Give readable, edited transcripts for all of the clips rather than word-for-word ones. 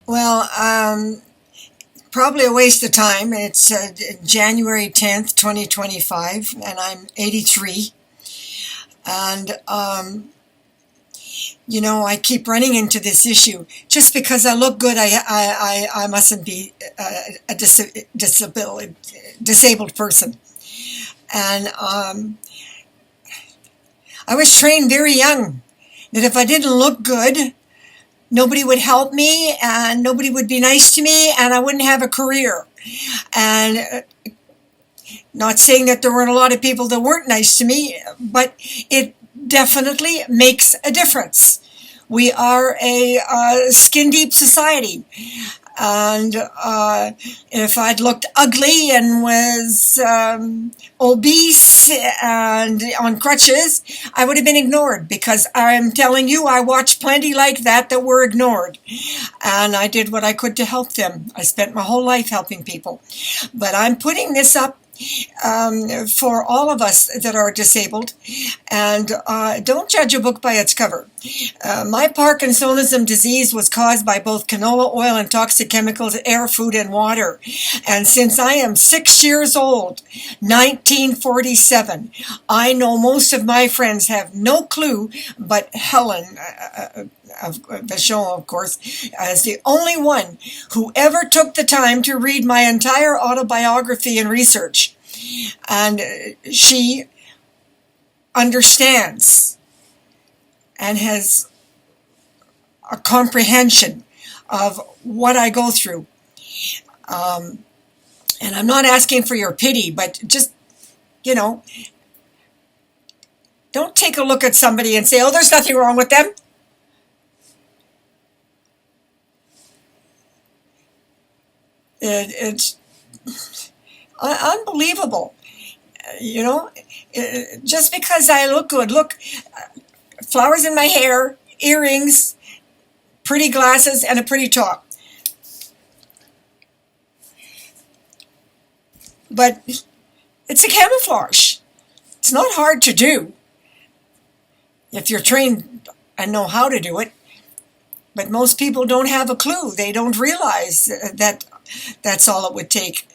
Well, probably a waste of time. It's January 10th, 2025, and I'm 83. And, I keep running into this issue. Just because I look good, I mustn't be a disabled person. And I was trained very young that if I didn't look good, nobody would help me and nobody would be nice to me and I wouldn't have a career. And not saying that there weren't a lot of people that weren't nice to me, but it definitely makes a difference. We are a skin deep society. And if I'd looked ugly and was obese and on crutches, I would have been ignored because I'm telling you, I watched plenty like that were ignored. And I did what I could to help them. I spent my whole life helping people. But I'm putting this up for all of us that are disabled. And don't judge a book by its cover. My Parkinsonism disease was caused by both canola oil and toxic chemicals, air, food, and water. And since I am 6 years old, 1947, I know most of my friends have no clue, but Helen, of Vachon, of course, is the only one who ever took the time to read my entire autobiography and research. And she understands and has a comprehension of what I go through. And I'm not asking for your pity, but just, don't take a look at somebody and say, oh, there's nothing wrong with them. It's unbelievable. Just because I look good, look, flowers in my hair, earrings, pretty glasses, and a pretty top. But it's a camouflage. It's not hard to do if you're trained and know how to do it. But most people don't have a clue. They don't realize that that's all it would take.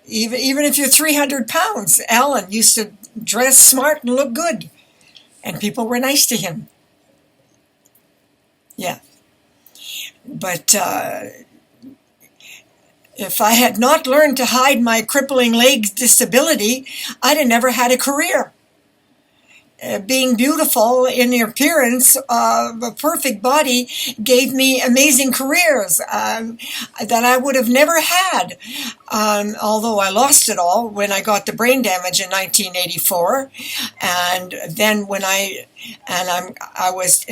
Even if you're 300 pounds, Alan used to dress smart and look good. And people were nice to him. Yeah. But if I had not learned to hide my crippling leg disability, I'd have never had a career. Being beautiful in the appearance of a perfect body gave me amazing careers that I would have never had, although I lost it all when I got the brain damage in 1984, and then when I was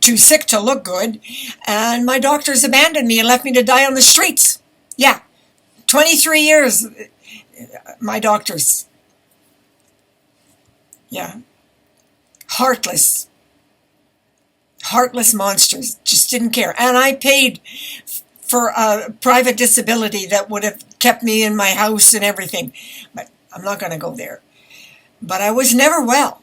too sick to look good, and my doctors abandoned me and left me to die on the streets. Yeah, 23 years, my doctors. Yeah. Heartless monsters. Just didn't care. And I paid for a private disability that would have kept me in my house and everything. But I'm not going to go there. But I was never well.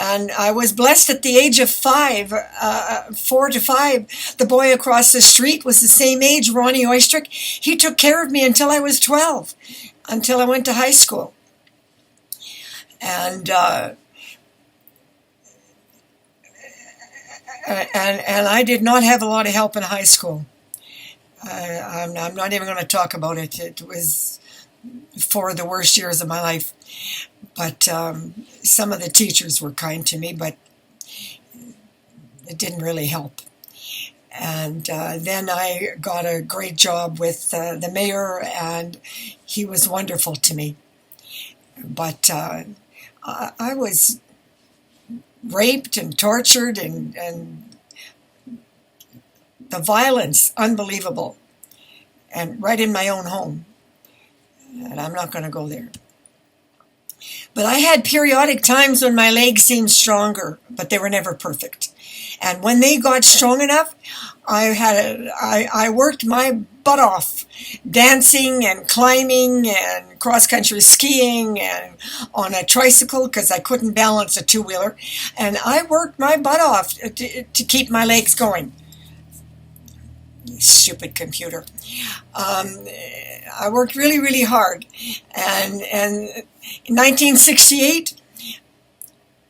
And I was blessed at the age of 4 to 5. The boy across the street was the same age, Ronnie Oystrick. He took care of me until I was 12, until I went to high school. And I did not have a lot of help in high school. I'm not even going to talk about it. It was 4 of the worst years of my life. But some of the teachers were kind to me, but it didn't really help. And then I got a great job with the mayor, and he was wonderful to me. But I was raped and tortured, and the violence, unbelievable, and right in my own home. And I'm not going to go there. But I had periodic times when my legs seemed stronger, but they were never perfect. And when they got strong enough, I worked my butt off, dancing and climbing and cross-country skiing and on a tricycle because I couldn't balance a two-wheeler. And I worked my butt off to keep my legs going. Stupid computer. Um, I worked really, really hard. And in 1968,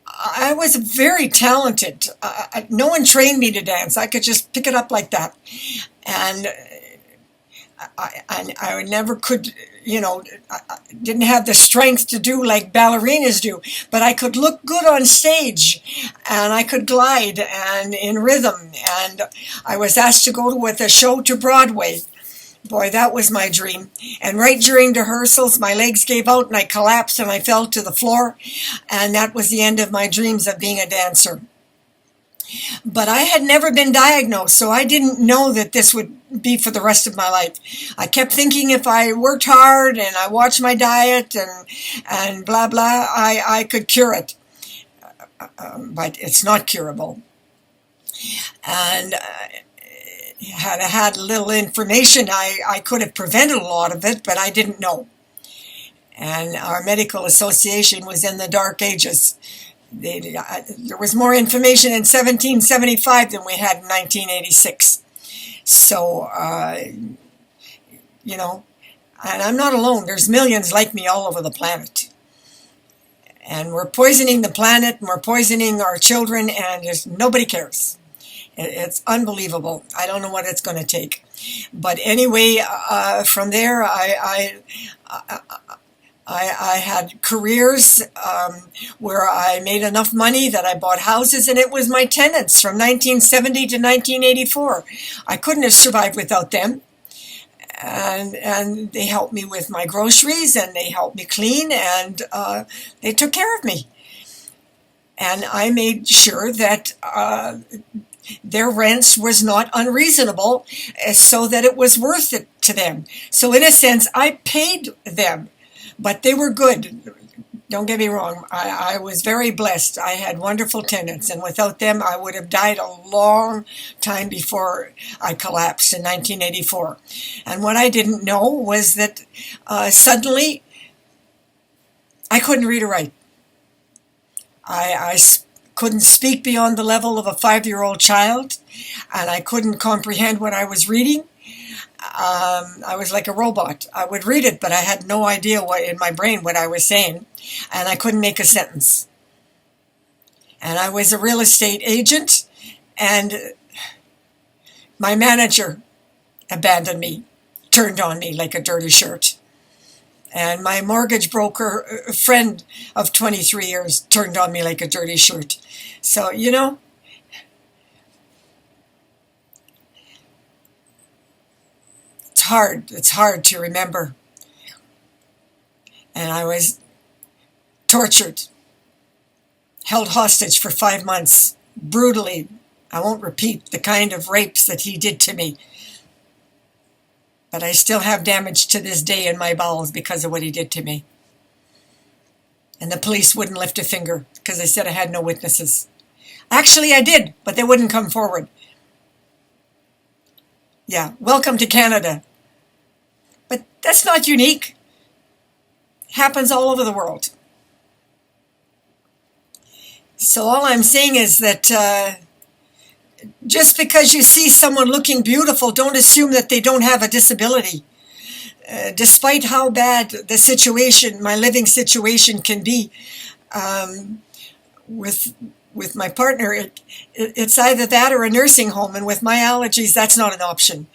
I was very talented. No one trained me to dance. I could just pick it up like that. And I never could, I didn't have the strength to do like ballerinas do, but I could look good on stage, and I could glide and in rhythm, and I was asked to go with a show to Broadway. Boy, that was my dream. And right during rehearsals, my legs gave out and I collapsed and I fell to the floor, and that was the end of my dreams of being a dancer. But I had never been diagnosed, so I didn't know that this would be for the rest of my life. I kept thinking if I worked hard and I watched my diet and blah, blah, I could cure it. But it's not curable. And had I had a little information, I could have prevented a lot of it, but I didn't know. And our medical association was in the dark ages. There was more information in 1775 than we had in 1986. So, and I'm not alone. There's millions like me all over the planet. And we're poisoning the planet, and we're poisoning our children, and nobody cares. It's unbelievable. I don't know what it's going to take. But anyway, from there, I had careers where I made enough money that I bought houses, and it was my tenants from 1970 to 1984. I couldn't have survived without them. And they helped me with my groceries, and they helped me clean, and they took care of me. And I made sure that their rents was not unreasonable, so that it was worth it to them. So in a sense, I paid them. But they were good. Don't get me wrong. I was very blessed. I had wonderful tenants, and without them, I would have died a long time before I collapsed in 1984. And what I didn't know was that suddenly I couldn't read or write. I couldn't speak beyond the level of a 5-year-old child, and I couldn't comprehend what I was reading. I was like a robot. I would read it, but I had no idea what in my brain what I was saying, and I couldn't make a sentence. And I was a real estate agent, and my manager abandoned me, turned on me like a dirty shirt. And my mortgage broker friend of 23 years turned on me like a dirty shirt. So, it's hard to remember. And I was tortured, held hostage for 5 months, brutally. I won't repeat the kind of rapes that he did to me. But I still have damage to this day in my bowels because of what he did to me. And the police wouldn't lift a finger because they said I had no witnesses. Actually, I did, but they wouldn't come forward. Yeah, welcome to Canada. But that's not unique. It happens all over the world. So all I'm saying is that just because you see someone looking beautiful, don't assume that they don't have a disability. Despite how bad the situation, my living situation can be with my partner, it's either that or a nursing home. And with my allergies, that's not an option.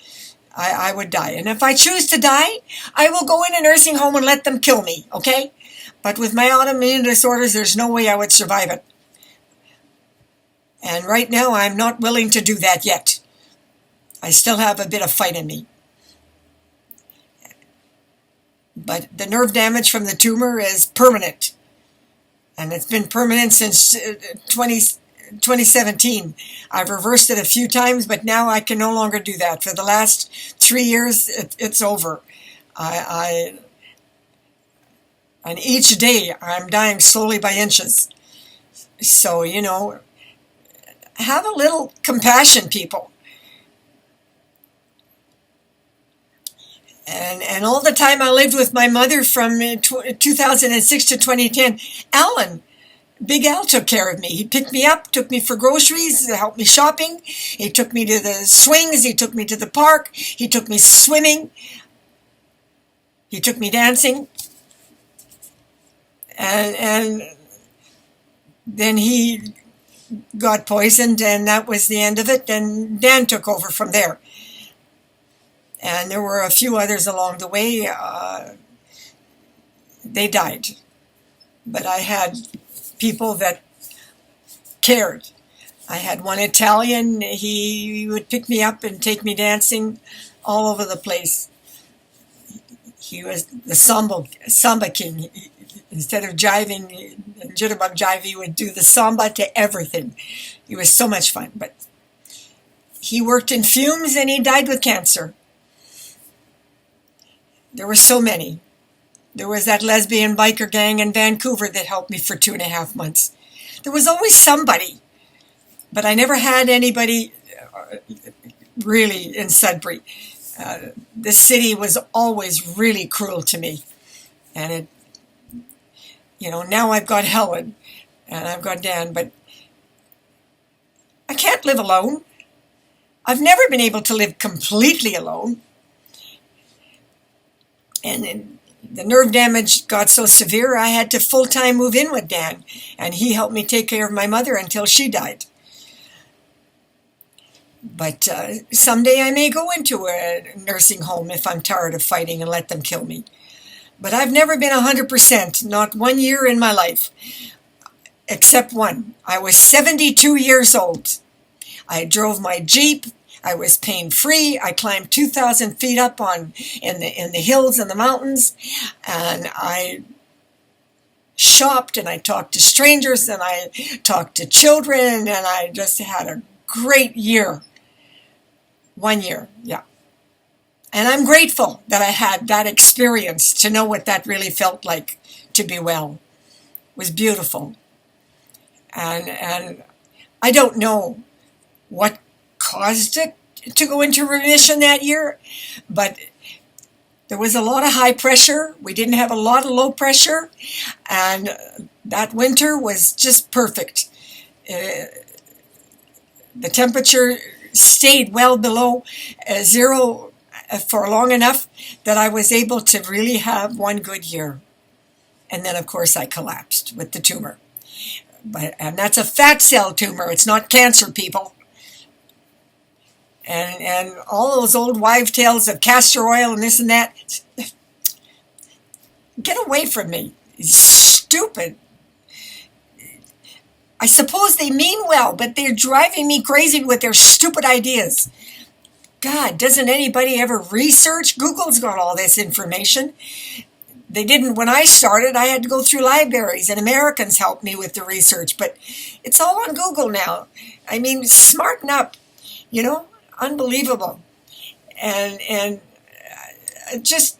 I would die. And if I choose to die, I will go in a nursing home and let them kill me, okay? But with my autoimmune disorders, there's no way I would survive it. And right now, I'm not willing to do that yet. I still have a bit of fight in me. But the nerve damage from the tumor is permanent. And it's been permanent since 2017. I've reversed it a few times, but now I can no longer do that. For the last 3 years, it's over. And each day, I'm dying slowly by inches. So, have a little compassion, people. And all the time I lived with my mother from 2006 to 2010, Alan, Big Al took care of me. He picked me up, took me for groceries, helped me shopping. He took me to the swings. He took me to the park. He took me swimming. He took me dancing. And then he got poisoned, and that was the end of it. And Dan took over from there. And there were a few others along the way. They died. But I had people that cared. I had one Italian. He would pick me up and take me dancing all over the place. He was the samba king. Instead of jiving, jitterbug jive, he would do the samba to everything. He was so much fun. But he worked in fumes, and he died with cancer. There were so many. There was that lesbian biker gang in Vancouver that helped me for 2.5 months. There was always somebody, but I never had anybody really in Sudbury. This city was always really cruel to me. And now I've got Helen and I've got Dan, but I can't live alone. I've never been able to live completely alone. And the nerve damage got so severe, I had to full-time move in with Dan, and he helped me take care of my mother until she died. But someday I may go into a nursing home if I'm tired of fighting and let them kill me. But I've never been 100%, not 1 year in my life, except one. I was 72 years old. I drove my Jeep. I was pain-free. I climbed 2,000 feet up in the hills and the mountains, and I shopped, and I talked to strangers, and I talked to children, and I just had a great year. 1 year, yeah. And I'm grateful that I had that experience to know what that really felt like to be well. It was beautiful. And I don't know what caused it to go into remission that year, but there was a lot of high pressure. We didn't have a lot of low pressure, and that winter was just perfect. The temperature stayed well below zero for long enough that I was able to really have one good year. And then, of course, I collapsed with the tumor. And that's a fat cell tumor. It's not cancer, people. And all those old wives' tales of castor oil and this and that. Get away from me. It's stupid. I suppose they mean well, but they're driving me crazy with their stupid ideas. God, doesn't anybody ever research? Google's got all this information. They didn't when I started. I had to go through libraries, and Americans helped me with the research. But it's all on Google now. I mean, smarten up, unbelievable. And it just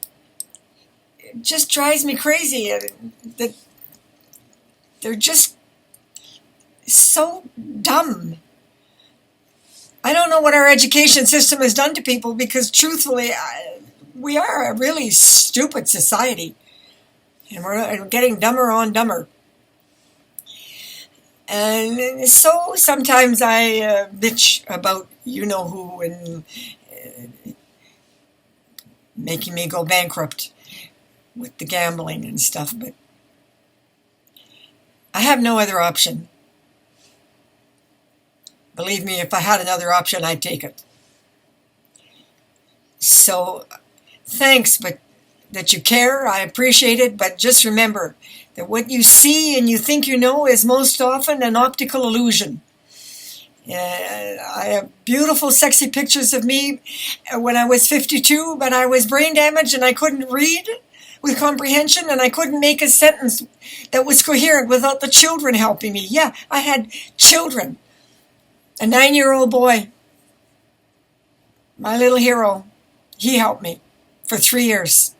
drives me crazy that they're just so dumb. I don't know what our education system has done to people, because truthfully, we are a really stupid society, and we're getting dumber on dumber. And so sometimes I bitch about you-know-who and making me go bankrupt with the gambling and stuff, but I have no other option. Believe me, if I had another option, I'd take it. So, thanks, but that you care, I appreciate it, but just remember that what you see and you think you know is most often an optical illusion. I have beautiful, sexy pictures of me when I was 52, but I was brain damaged and I couldn't read with comprehension, and I couldn't make a sentence that was coherent without the children helping me. Yeah, I had children. A 9-year-old boy, my little hero, he helped me for 3 years.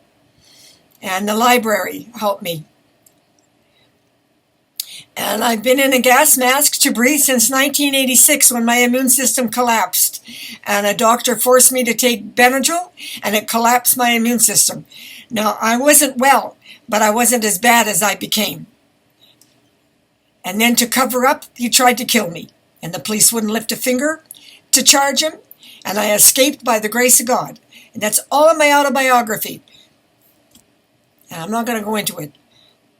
And the library helped me. And I've been in a gas mask to breathe since 1986 when my immune system collapsed. And a doctor forced me to take Benadryl, and it collapsed my immune system. Now, I wasn't well, but I wasn't as bad as I became. And then to cover up, he tried to kill me. And the police wouldn't lift a finger to charge him. And I escaped by the grace of God. And that's all in my autobiography. And I'm not going to go into it.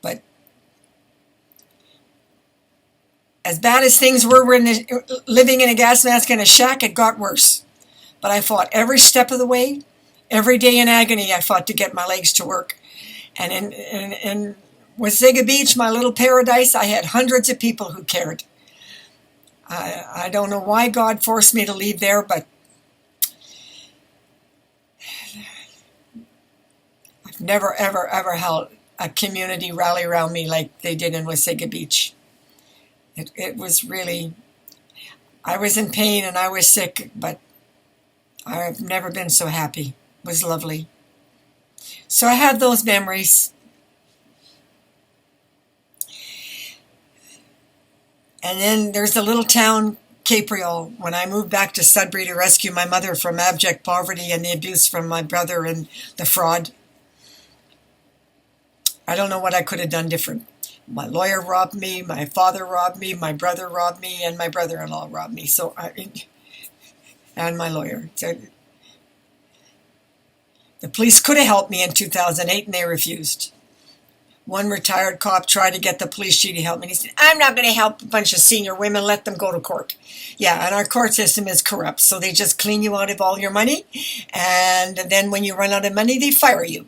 But as bad as things were living in a gas mask in a shack, it got worse. But I fought every step of the way. Every day in agony, I fought to get my legs to work. And in Wasaga Beach, my little paradise, I had hundreds of people who cared. I don't know why God forced me to leave there, but I've never, ever, ever held a community rally around me like they did in Wasaga Beach. It was really, I was in pain and I was sick, but I've never been so happy. It was lovely. So I have those memories. And then there's the little town, Capriol, when I moved back to Sudbury to rescue my mother from abject poverty and the abuse from my brother and the fraud. I don't know what I could have done different. My lawyer robbed me, my father robbed me, my brother robbed me, and my brother-in-law robbed me. And my lawyer. So the police could have helped me in 2008, and they refused. One retired cop tried to get the police chief to help me. And he said, I'm not going to help a bunch of senior women. Let them go to court. Yeah, and our court system is corrupt. So they just clean you out of all your money. And then when you run out of money, they fire you.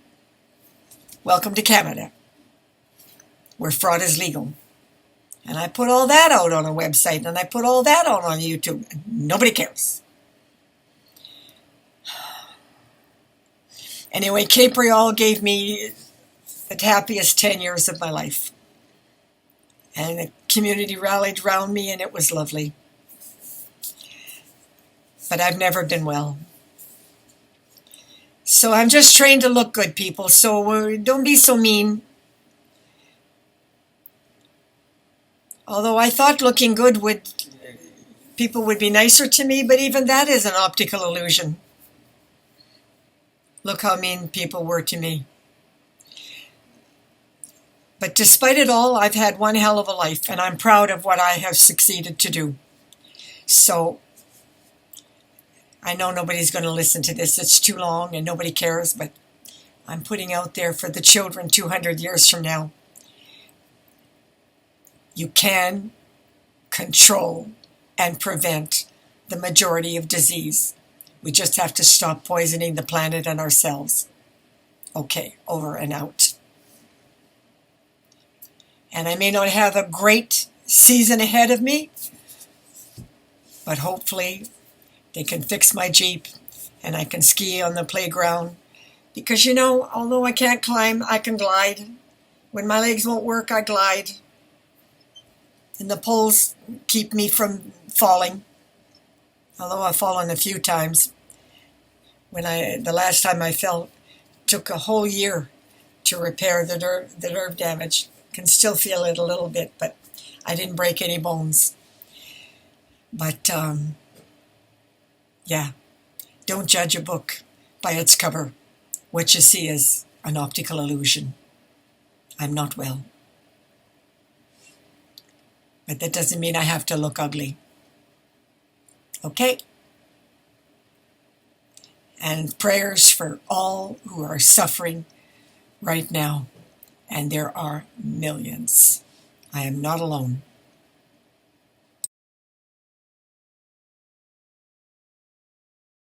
Welcome to Canada, where fraud is legal. And I put all that out on a website. And I put all that out on YouTube. Nobody cares. Anyway, Capriol gave me the happiest 10 years of my life. And the community rallied around me, and it was lovely. But I've never been well. So I'm just trained to look good, people. So don't be so mean. Although I thought looking good people would be nicer to me, but even that is an optical illusion. Look how mean people were to me. But despite it all, I've had one hell of a life, and I'm proud of what I have succeeded to do. So I know nobody's going to listen to this. It's too long and nobody cares, but I'm putting out there for the children 200 years from now. You can control and prevent the majority of disease. We just have to stop poisoning the planet and ourselves. Okay, over and out. And I may not have a great season ahead of me, but hopefully they can fix my Jeep and I can ski on the playground. Because, you know, although I can't climb, I can glide. When my legs won't work, I glide. And the poles keep me from falling. Although I've fallen a few times. The last time I fell, took a whole year to repair the nerve damage. Can still feel it a little bit, but I didn't break any bones. But, yeah, don't judge a book by its cover. What you see is an optical illusion. I'm not well. But that doesn't mean I have to look ugly. Okay? And prayers for all who are suffering right now. And there are millions. I am not alone.